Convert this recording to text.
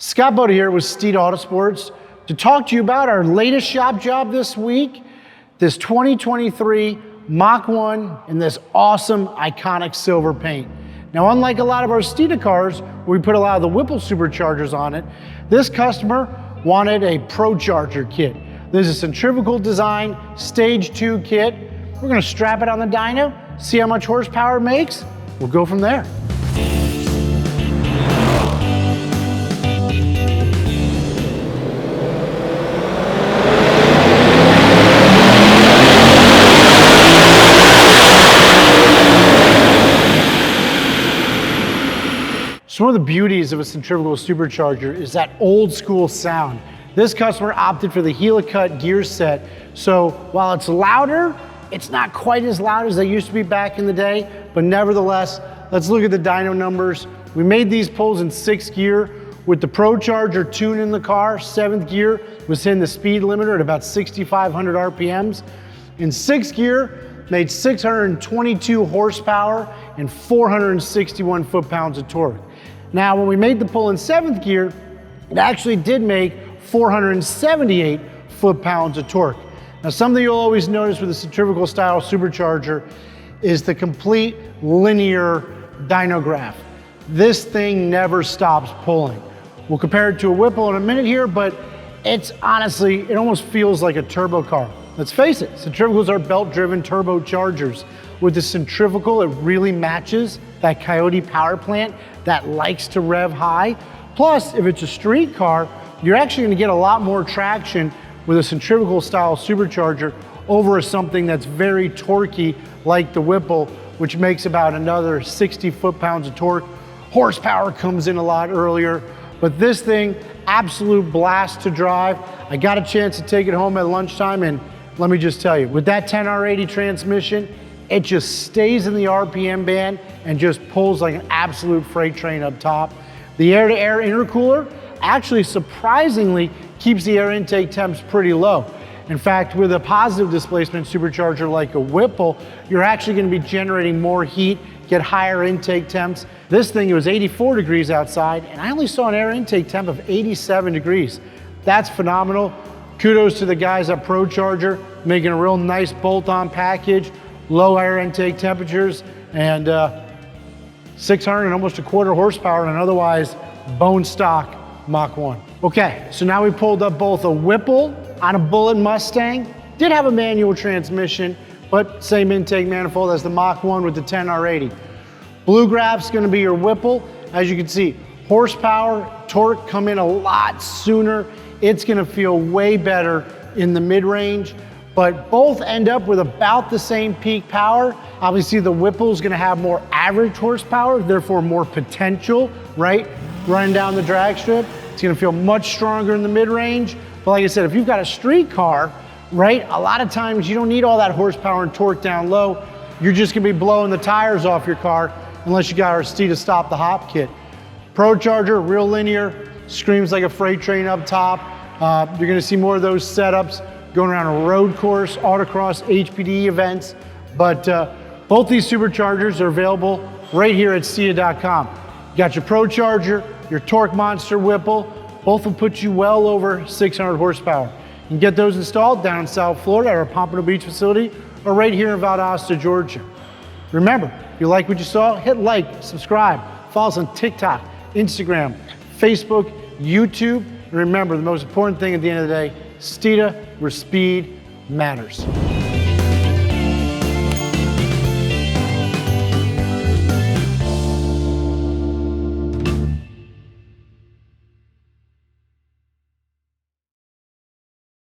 Scott Bodie here with Steeda Autosports to talk to you about our latest shop job this week, this 2023 Mach 1 in this awesome iconic silver paint. Now, unlike a lot of our Steeda cars, where we put a lot of the Whipple superchargers on it, this customer wanted a ProCharger kit. This is a centrifugal design, stage 2 kit. We're gonna strap it on the dyno, see how much horsepower it makes. We'll go from there. So one of the beauties of a centrifugal supercharger is that old school sound. This customer opted for the helicut gear set. So while it's louder, it's not quite as loud as they used to be back in the day, but nevertheless, let's look at the dyno numbers. We made these pulls in 6th gear with the ProCharger tune in the car. 7th gear was hitting the speed limiter at about 6,500 RPMs. In 6th gear, made 622 horsepower and 461 foot-pounds of torque. Now, when we made the pull in 7th gear, it actually did make 478 foot-pounds of torque. Now, something you'll always notice with a centrifugal style supercharger is the complete linear dyno graph. This thing never stops pulling. We'll compare it to a Whipple in a minute here, but it's honestly, it almost feels like a turbo car. Let's face it, centrifugals are belt-driven turbochargers. With the centrifugal, it really matches that Coyote power plant that likes to rev high. Plus, if it's a street car, you're actually gonna get a lot more traction with a centrifugal style supercharger over something that's very torquey like the Whipple, which makes about another 60 foot-pounds of torque. Horsepower comes in a lot earlier, but this thing, absolute blast to drive. I got a chance to take it home at lunchtime, and let me just tell you, with that 10R80 transmission, it just stays in the RPM band and just pulls like an absolute freight train up top. The air-to-air intercooler actually surprisingly keeps the air intake temps pretty low. In fact, with a positive displacement supercharger like a Whipple, you're actually gonna be generating more heat, get higher intake temps. This thing, it was 84 degrees outside, and I only saw an air intake temp of 87 degrees. That's phenomenal. Kudos to the guys at ProCharger, making a real nice bolt-on package, low air intake temperatures, and 600 and almost a quarter horsepower on an otherwise bone stock Mach 1. Okay, so now we pulled up both a Whipple on a Bullitt Mustang. Did have a manual transmission, but same intake manifold as the Mach 1 with the 10R80. Blue graph's gonna be your Whipple. As you can see, horsepower, torque come in a lot sooner. It's gonna feel way better in the mid-range, but both end up with about the same peak power. Obviously, the Whipple's gonna have more average horsepower, therefore more potential, right? Running down the drag strip. It's gonna feel much stronger in the mid-range. But like I said, if you've got a street car, right, a lot of times you don't need all that horsepower and torque down low. You're just gonna be blowing the tires off your car unless you got our Steeda Stop the Hop kit. ProCharger, real linear, screams like a freight train up top. You're gonna see more of those setups going around a road course, autocross, HPD events. But both these superchargers are available right here at Steeda.com. You got your ProCharger, your Torque Monster Whipple. Both will put you well over 600 horsepower. You can get those installed down in South Florida at our Pompano Beach facility or right here in Valdosta, Georgia. Remember, if you like what you saw, hit like, subscribe, follow us on TikTok, Instagram, Facebook, YouTube. And remember, the most important thing at the end of the day, Steeda, where speed matters.